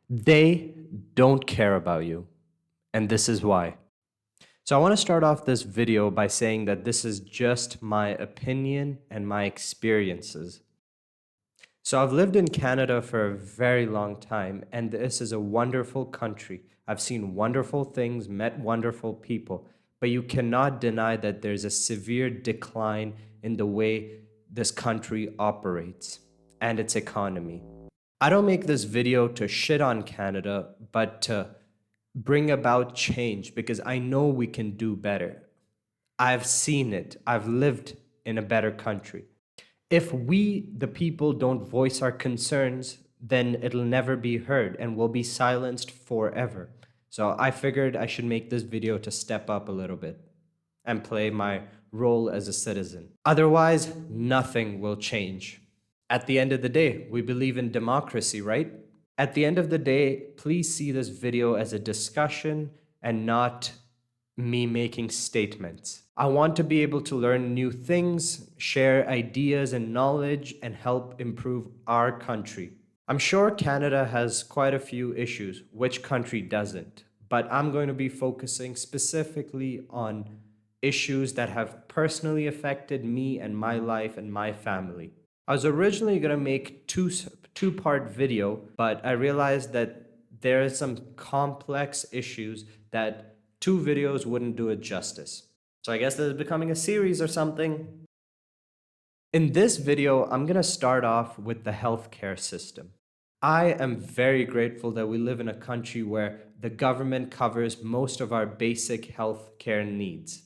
They don't care about you, and this is why. So, I want to start off this video by saying that this is just my opinion and my experiences. So, I've lived in Canada for a very long time, and this is a wonderful country. I've seen wonderful things, met wonderful people, but you cannot deny that there's a severe decline in the way this country operates and its economy. I don't make this video to shit on Canada, but to bring about change because I know we can do better. I've seen it. I've lived in a better country. If we, the people, don't voice our concerns, then it'll never be heard and we'll be silenced forever. So I figured I should make this video to step up a little bit and play my role as a citizen. Otherwise, nothing will change. At the end of the day, we believe in democracy, right? At the end of the day, please see this video as a discussion and not me making statements. I want to be able to learn new things, share ideas and knowledge, and help improve our country. I'm sure Canada has quite a few issues. Which country doesn't? But I'm going to be focusing specifically on issues that have personally affected me and my life and my family. I was originally going to make two-part video, but I realized that there are some complex issues that two videos wouldn't do it justice. So I guess this is becoming a series or something. In this video, I'm going to start off with the healthcare system. I am very grateful that we live in a country where the government covers most of our basic healthcare needs.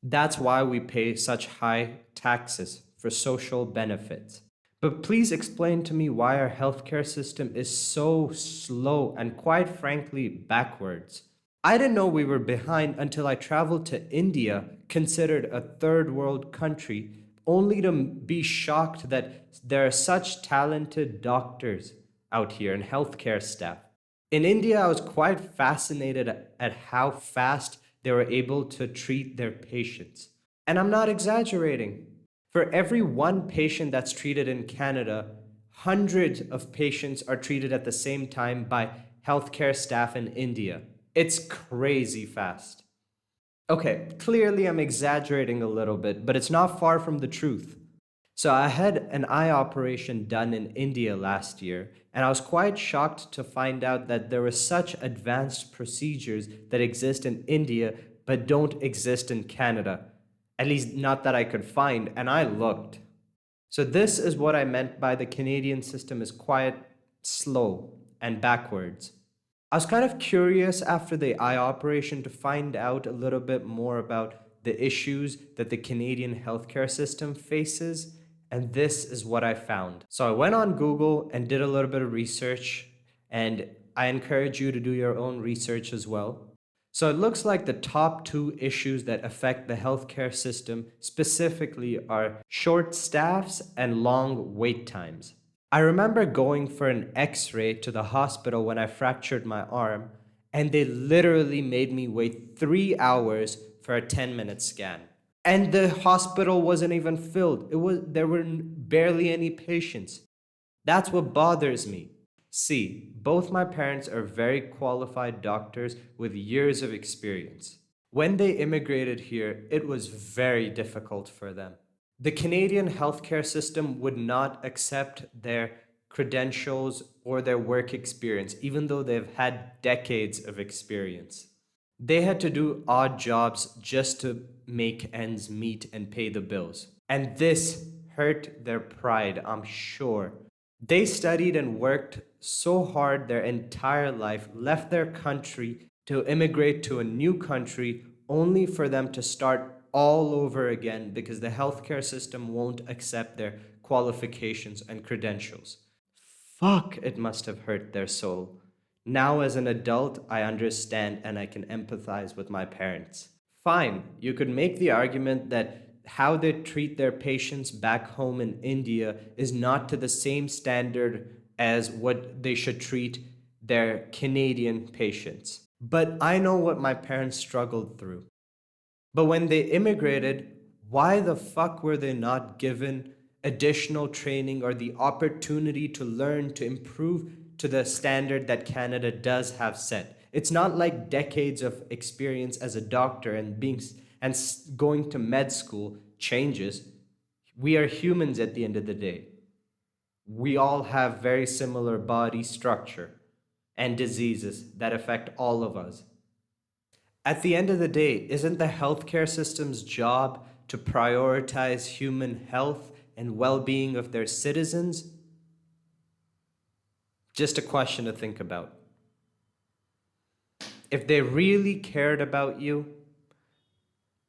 That's why we pay such high taxes for social benefits. But please explain to me why our healthcare system is so slow and quite frankly backwards. I didn't know we were behind until I traveled to India, considered a third world country, only to be shocked that there are such talented doctors out here and healthcare staff. In India, I was quite fascinated at how fast they were able to treat their patients. And I'm not exaggerating. For every one patient that's treated in Canada, hundreds of patients are treated at the same time by healthcare staff in India. It's crazy fast. Okay, clearly I'm exaggerating a little bit, but it's not far from the truth. So I had an eye operation done in India last year, and I was quite shocked to find out that there were such advanced procedures that exist in India but don't exist in Canada. At least not that I could find, and I looked. So this is what I meant by the Canadian system is quite slow and backwards. I was kind of curious after the eye operation to find out a little bit more about the issues that the Canadian healthcare system faces, and this is what I found. So I went on Google and did a little bit of research, and I encourage you to do your own research as well. So it looks like the top two issues that affect the healthcare system specifically are short staffs and long wait times. I remember going for an x-ray to the hospital when I fractured my arm, and they literally made me wait 3 hours for a 10-minute scan. And the hospital wasn't even filled. There were barely any patients. That's what bothers me. See, both my parents are very qualified doctors with years of experience. When they immigrated here, it was very difficult for them. The Canadian healthcare system would not accept their credentials or their work experience, even though they've had decades of experience. They had to do odd jobs just to make ends meet and pay the bills. And this hurt their pride, I'm sure. They studied and worked so hard their entire life, left their country to immigrate to a new country only for them to start all over again because the healthcare system won't accept their qualifications and credentials. Fuck, it must have hurt their soul. Now, as an adult, I understand and I can empathize with my parents. Fine, you could make the argument that how they treat their patients back home in India is not to the same standard as what they should treat their Canadian patients. But I know what my parents struggled through. But when they immigrated, why the fuck were they not given additional training or the opportunity to learn to improve to the standard that Canada does have set. It's not like decades of experience as a doctor and going to med school changes. We are humans at the end of the day. We all have very similar body structure and diseases that affect all of us. At the end of the day, isn't the healthcare system's job to prioritize human health and well being of their citizens? Just a question to think about. If they really cared about you,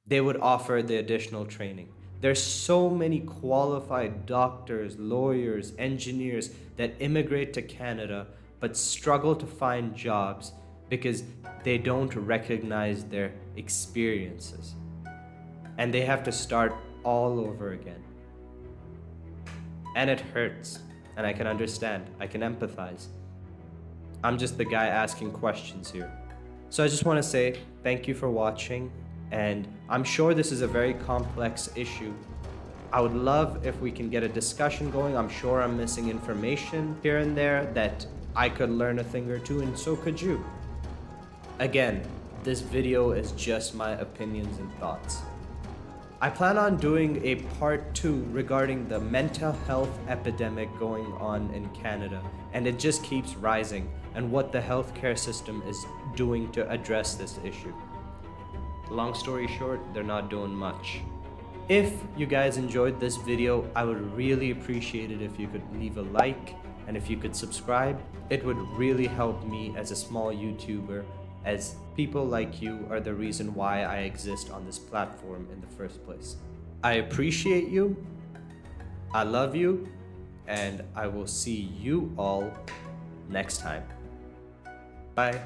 they would offer the additional training. There's so many qualified doctors, lawyers, engineers that immigrate to Canada but struggle to find jobs because they don't recognize their experiences. And they have to start all over again. And it hurts. And I can understand. I can empathize. I'm just the guy asking questions here. So I just want to say thank you for watching. And I'm sure this is a very complex issue. I would love if we can get a discussion going. I'm sure I'm missing information here and there that I could learn a thing or two, and so could you. Again, this video is just my opinions and thoughts. I plan on doing a part 2 regarding the mental health epidemic going on in Canada, and it just keeps rising, and what the healthcare system is doing to address this issue. Long story short, they're not doing much. If you guys enjoyed this video, I would really appreciate it if you could leave a like, and if you could subscribe. It would really help me as a small YouTuber, as people like you are the reason why I exist on this platform in the first place. I appreciate you, I love you, and I will see you all next time. Bye.